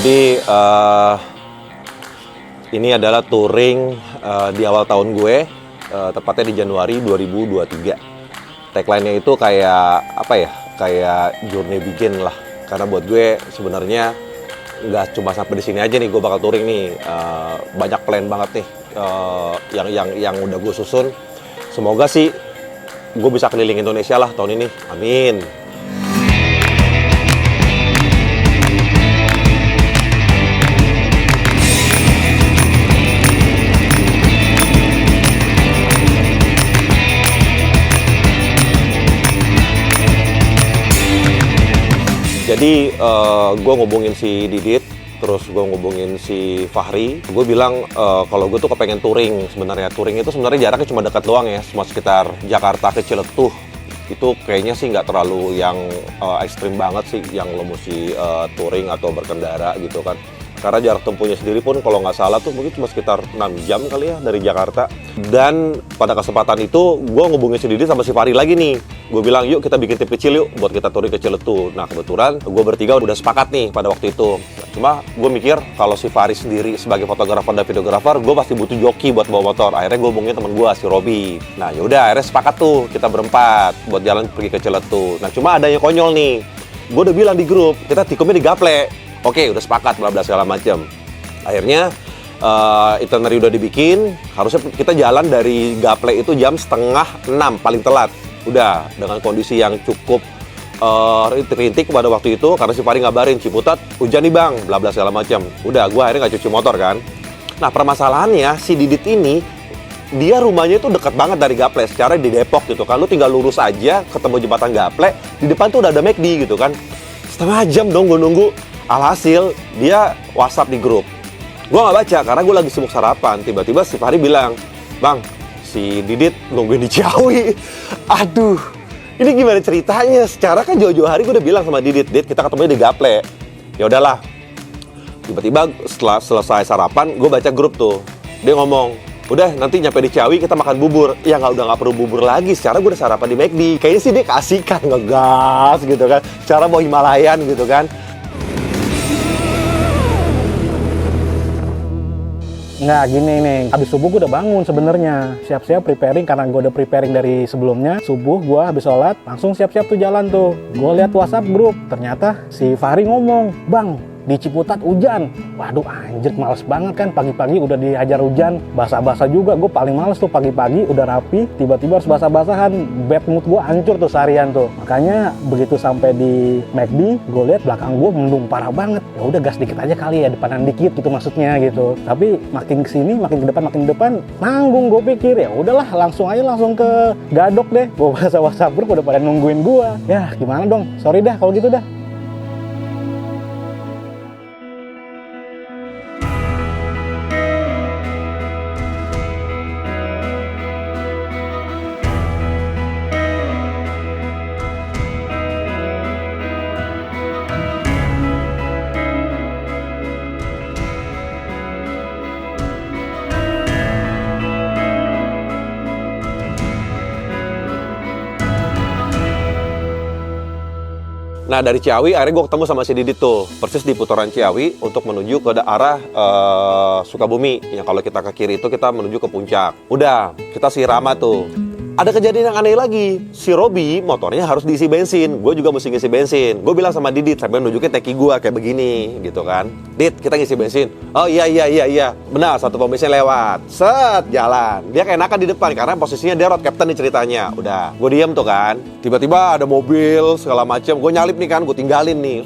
Jadi ini adalah touring di awal tahun gue, tepatnya di Januari 2023. Tagline-nya itu kayak apa ya? Kayak journey begin lah. Karena buat gue sebenarnya nggak cuma sampai di sini aja nih gue bakal touring nih. Banyak plan banget nih yang udah gue susun. Semoga sih gue bisa keliling Indonesia lah tahun ini. Amin. Jadi gue ngubungin si Didit, terus gue ngubungin si Fahri. Gue bilang kalau gue tuh kepengen touring sebenarnya. Touring itu sebenarnya jaraknya cuma dekat doang ya, cuma sekitar Jakarta ke Ciletuh. Itu kayaknya sih nggak terlalu yang ekstrim banget sih, yang lo mesti touring atau berkendara gitu kan. Karena jarak tempuhnya sendiri pun kalau nggak salah tuh mungkin cuma sekitar 6 jam kali ya dari Jakarta. Dan pada kesempatan itu gue ngubungin si Didi sama si Fahri lagi nih. Gue bilang yuk kita bikin tim kecil yuk buat kita touring ke Ciletuh. Nah kebetulan gue bertiga udah sepakat nih pada waktu itu. Cuma gue mikir kalau si Fahri sendiri sebagai fotografer dan videografer, gue pasti butuh joki buat bawa motor. Akhirnya gue hubungin temen gue si Robi. Nah yaudah akhirnya sepakat tuh kita berempat buat jalan pergi ke Ciletuh. Nah cuma ada yang konyol nih. Gue udah bilang di grup kita tikumnya digaple. Oke, udah sepakat, bla bla segala macam. Akhirnya itinerary udah dibikin. Harusnya kita jalan dari Gaple itu jam 5:30 paling telat. Udah dengan kondisi yang cukup rintik pada waktu itu karena si Fahri ngabarin Ciputat hujan nih bang, bla bla segala macam. Udah, gue akhirnya nggak cuci motor kan. Nah permasalahannya si Didit ini dia rumahnya itu dekat banget dari Gaple, secara di Depok gitu kan. Lu tinggal lurus aja ketemu jembatan Gaple, di depan tuh udah ada McD gitu kan. Setengah jam dong gue nunggu. Alhasil dia WhatsApp di grup. Gue nggak baca karena gue lagi sibuk sarapan. Tiba-tiba si Fahri bilang, bang, si Didit nungguin di Ciawi. Aduh, ini gimana ceritanya? Secara kan jauh-jauh hari gue udah bilang sama Didit, kita ketemu di Gaple. Ya udahlah. Tiba-tiba setelah selesai sarapan, gue baca grup tuh. Dia ngomong, udah nanti nyampe di Ciawi kita makan bubur. Ya udah nggak perlu bubur lagi. Secara gue udah sarapan di McD. Kayaknya sih dia kasihkan ngegas gitu kan. Secara mau Himalayan gitu kan. Nggak, gini nih, habis subuh gue udah bangun sebenarnya, siap-siap preparing karena gue udah preparing dari sebelumnya. Subuh gue habis sholat langsung siap-siap tuh jalan tuh. Gue lihat WhatsApp grup, ternyata si Fahri ngomong, bang di Ciputat hujan. Waduh anjir, males banget kan, pagi-pagi udah dihajar hujan, basah-basah juga. Gue paling males tuh pagi-pagi udah rapi, tiba-tiba harus basah-basahan. Bad mood gue hancur tuh seharian tuh. Makanya begitu sampai di McD, gue lihat belakang gue mendung parah banget. Ya udah gas dikit aja kali ya, depanan dikit gitu maksudnya gitu. Tapi makin kesini, makin ke depan, nanggung. Gue pikir ya udahlah langsung ke Gadok deh. Gue bahasa WhatsApp grup udah pada nungguin gue. Ya gimana dong, sorry dah kalau gitu dah. Nah dari Ciawi akhirnya gue ketemu sama si Didit tuh persis di putaran Ciawi untuk menuju ke arah Sukabumi. Yang kalau kita ke kiri itu kita menuju ke puncak. Udah kita sirama tuh. Ada kejadian yang aneh lagi. Si Robi motornya harus diisi bensin. Gue juga mesti ngisi bensin. Gue bilang sama Didit sambil nunjukin teki gue kayak begini gitu kan. Dit kita ngisi bensin. Oh iya. Benar satu pom bensin lewat. Set jalan. Dia kayak enakan di depan karena posisinya dia road captain nih ceritanya. Udah gue diem tuh kan. Tiba-tiba ada mobil segala macam. Gue nyalip nih kan. Gue tinggalin nih.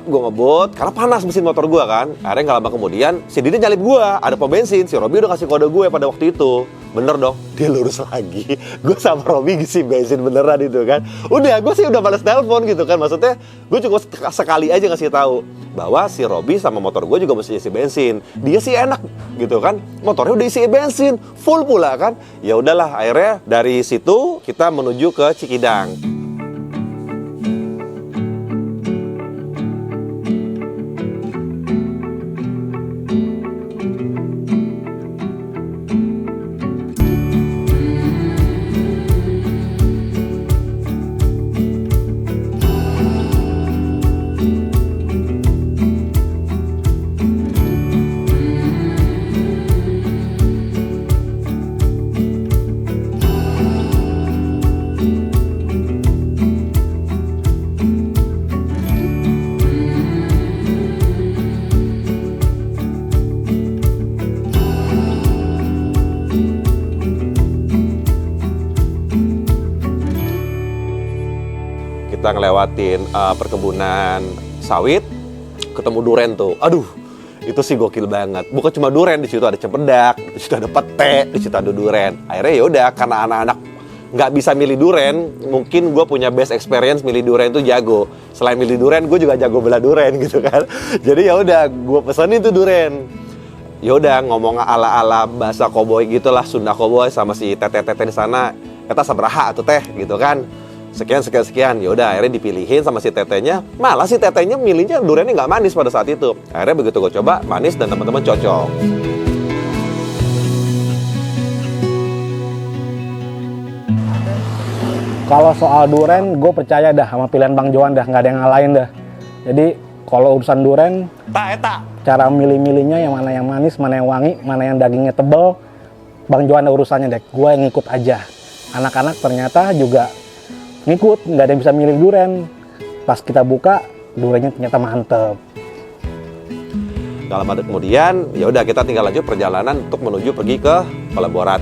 Gue ngebut karena panas mesin motor gue kan. Akhirnya gak lama kemudian si Didit nyalip gue. Ada pom bensin. Si Robi udah kasih kode gue pada waktu itu. Bener dong, dia lurus lagi. Gue sama Robi ngisi bensin beneran itu kan. Udah, gue sih udah males telepon gitu kan. Maksudnya, gue cukup sekali aja ngasih tahu bahwa si Robi sama motor gue juga mesti isi bensin. Dia sih enak gitu kan. Motornya udah isi bensin, full pula kan. Ya udahlah, akhirnya dari situ kita menuju ke Cikidang. kita ngelewatin perkebunan sawit, ketemu duren tuh. Aduh, itu sih gokil banget. Bukan cuma duren, di situ ada cempedak, di situ ada pete, di situ ada duren. Akhirnya ya udah, karena anak-anak nggak bisa milih duren, mungkin gue punya best experience milih duren itu jago. Selain milih duren, gue juga jago belah duren gitu kan. Jadi ya udah, gue pesenin tuh duren. Ya udah, ngomong ala-ala bahasa koboi gitulah, Sunda koboi sama si tete-tete di sana. Kata sabraha tuh teh gitu kan. Sekian. Ya udah, akhirnya dipilihin sama si tetenya. Malah si tetenya milihnya durennya nggak manis pada saat itu. Akhirnya begitu gue coba, manis dan teman-teman cocok. Kalau soal duren, gue percaya dah sama pilihan Bang Johan dah, nggak ada yang ngalahin dah. Jadi kalau urusan duren, cara milih-milihnya yang mana yang manis, mana yang wangi, mana yang dagingnya tebel, Bang Johan ada urusannya deh. Gue yang ngikut aja. Anak-anak ternyata juga ngikut, nggak ada yang bisa milih duren. Pas kita buka, durennya ternyata mantep. Gak lama kemudian, ya udah kita tinggal lanjut perjalanan untuk menuju pergi ke Pelabuhan.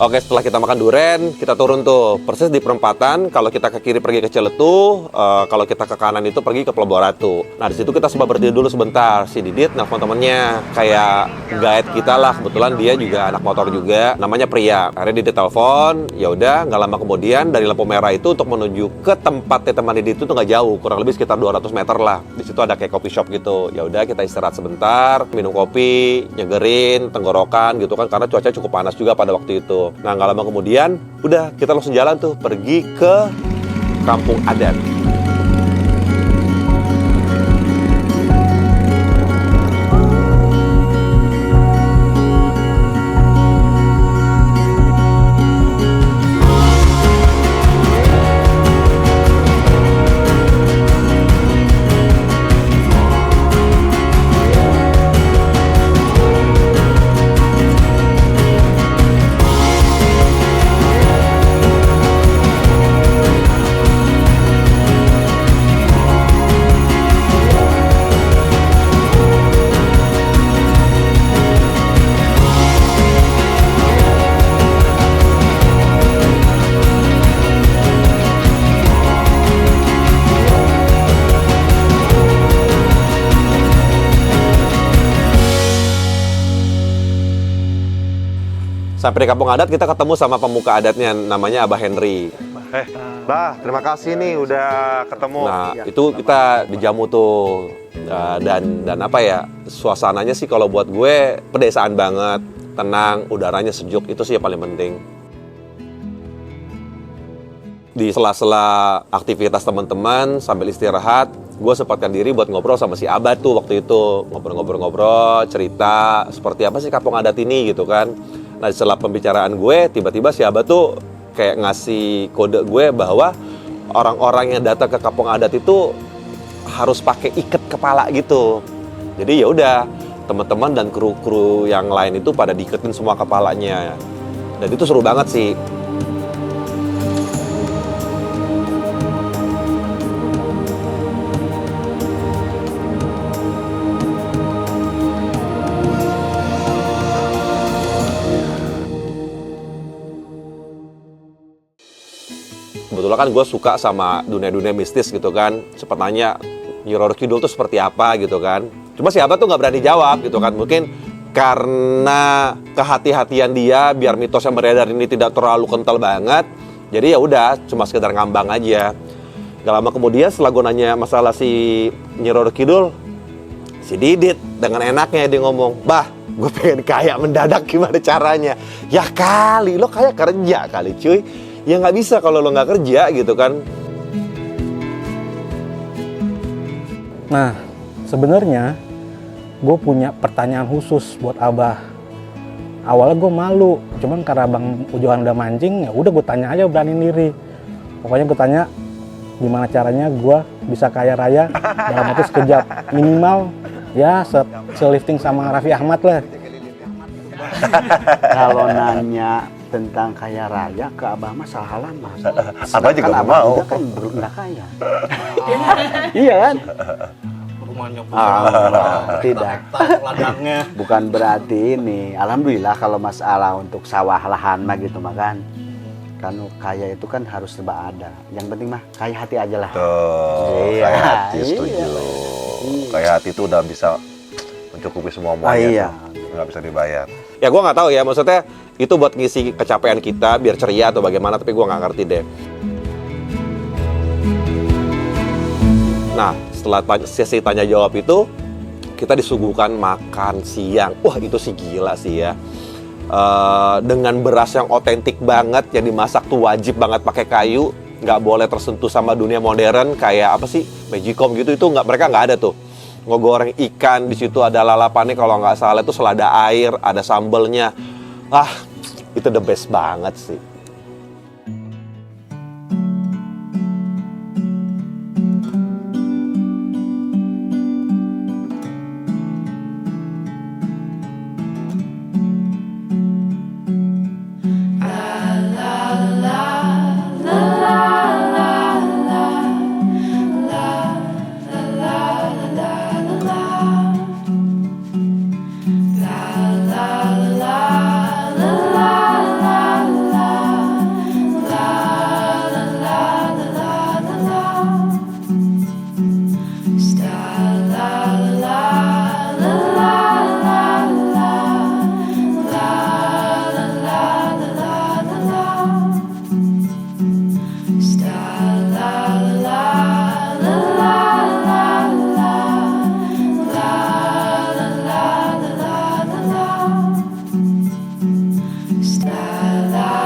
Oke, setelah kita makan duren, kita turun tuh persis di perempatan. Kalau kita ke kiri pergi ke Ciletuh, kalau kita ke kanan itu pergi ke Pelabuhan. Nah, di situ kita sempat berhenti dulu sebentar. Si Didit nelfon temennya, kayak guide kita lah. Kebetulan dia juga anak motor juga, namanya Pria. Akhirnya Didit telepon, ya udah, nggak lama kemudian dari lampu merah itu untuk menuju ke tempatnya teman Didit itu tuh nggak jauh, kurang lebih sekitar 200 meter lah. Di situ ada kayak coffee shop gitu. Ya udah, kita istirahat sebentar, minum kopi, nyegerin tenggorokan gitu kan, karena cuaca cukup panas juga pada waktu itu. Nah, nggak lama kemudian, udah kita langsung jalan tuh pergi ke kampung adat. Sampai di kampung adat kita ketemu sama pemuka adatnya, namanya Abah Henry. Bah, terima kasih nih udah ketemu. Nah, itu kita dijamu tuh, dan apa ya, suasananya sih kalau buat gue pedesaan banget, tenang, udaranya sejuk, itu sih yang paling penting. Di sela-sela aktivitas teman-teman sambil istirahat, gue sempatkan diri buat ngobrol sama si Abah tuh waktu itu. Ngobrol-ngobrol, cerita seperti apa sih kampung adat ini gitu kan. Nah, setelah pembicaraan gue, tiba-tiba si Abah tuh kayak ngasih kode gue bahwa orang-orang yang datang ke kampung adat itu harus pakai ikat kepala gitu. Jadi ya udah, teman-teman dan kru-kru yang lain itu pada diiketin semua kepalanya. Dan itu seru banget sih. Kebetulan kan gue suka sama dunia-dunia mistis gitu kan. Sempat nanya, Nyi Roro Kidul tuh seperti apa gitu kan. Cuma si Abah tuh nggak berani jawab gitu kan. Mungkin karena kehati-hatian dia biar mitos yang beredar ini tidak terlalu kental banget. Jadi ya udah, cuma sekedar ngambang aja. Gak lama kemudian setelah gue nanya masalah si Nyi Roro Kidul, si Didit dengan enaknya dia ngomong, "Bah, gue pengen kaya mendadak, gimana caranya?" Ya kali, lo kaya kerja kali cuy. Ya nggak bisa kalau lo nggak kerja gitu kan. Nah, sebenarnya gue punya pertanyaan khusus buat Abah. Awalnya gue malu, cuman karena Bang Johan udah mancing, ya udah gue tanya aja, berani diri. Pokoknya gue tanya, gimana caranya gue bisa kaya raya dalam waktu sekejap. Minimal ya se-lifting sama Raffi Ahmad lah. Kalau nanya tentang kaya raya ke Abah mah salah alamat. Abah juga nggak Abah mau. juga kan nggak kaya. Iya kan? Rumahnya Tidak. ladangnya. Bukan berarti ini. Alhamdulillah kalau masalah untuk sawah lahan mah gitu mah kan. Kan kaya itu kan harus serba ada. Yang penting mah kaya hati aja lah. Tuh, Iya, kayak hati iya. setuju. Kayak hati itu udah bisa mencukupi semuanya. Iya. Tuh. Nggak bisa dibayar. Ya gue nggak tahu ya, maksudnya itu buat ngisi kecapean kita biar ceria atau bagaimana, tapi gue nggak ngerti deh. Nah, setelah sesi tanya jawab itu, kita disuguhkan makan siang. Wah, itu sih gila sih ya. Dengan beras yang otentik banget, yang dimasak tuh wajib banget pakai kayu, nggak boleh tersentuh sama dunia modern kayak apa sih Magicom gitu, itu nggak, mereka nggak ada tuh. Ngegoreng ikan, di situ ada lalapannya kalau nggak salah itu selada air, ada sambelnya. Ah, itu the best banget sih. La la